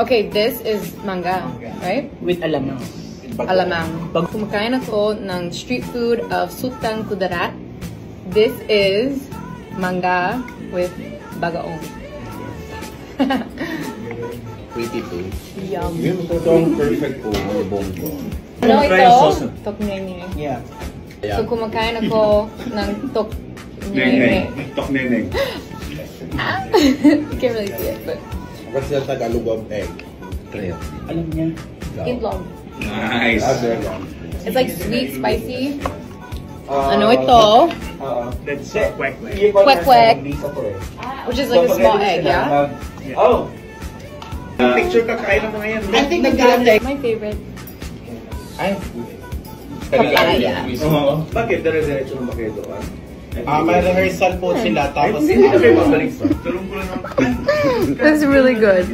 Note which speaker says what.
Speaker 1: Okay, this is manga, right?
Speaker 2: With alamang.
Speaker 1: Alamang. Pag kumakain ako ng street food of Sultan Kudarat, this is manga with bagaong.
Speaker 3: Pretty too.
Speaker 1: Yum.
Speaker 3: Yun ito ang perfect po ng bongo.
Speaker 1: Ano ito? Tok Nene.
Speaker 2: Yeah.
Speaker 1: So kumakain ako ng Tok Nene.
Speaker 4: Tok Nene.
Speaker 1: You can't really see it, but
Speaker 3: What's the Tagalog of egg?
Speaker 4: Treo.
Speaker 2: Alam niya.
Speaker 1: itlog.
Speaker 4: Nice.
Speaker 1: It's like sweet, spicy. Ano ito?
Speaker 4: That's quack.
Speaker 1: Kwek-kwek. Which is like a small egg, yeah?
Speaker 2: Oh!
Speaker 4: Picture ka kain ng mga yan.
Speaker 2: I think nag-ganda.
Speaker 1: My favorite.
Speaker 3: Ay.
Speaker 1: Papaya.
Speaker 4: Oo. Bakit? Dire-diretso ng bakit ito?
Speaker 3: May rehearsal po sila tapos
Speaker 4: Hindi na kayo babalik. Tulong ko lang.
Speaker 1: That's really good.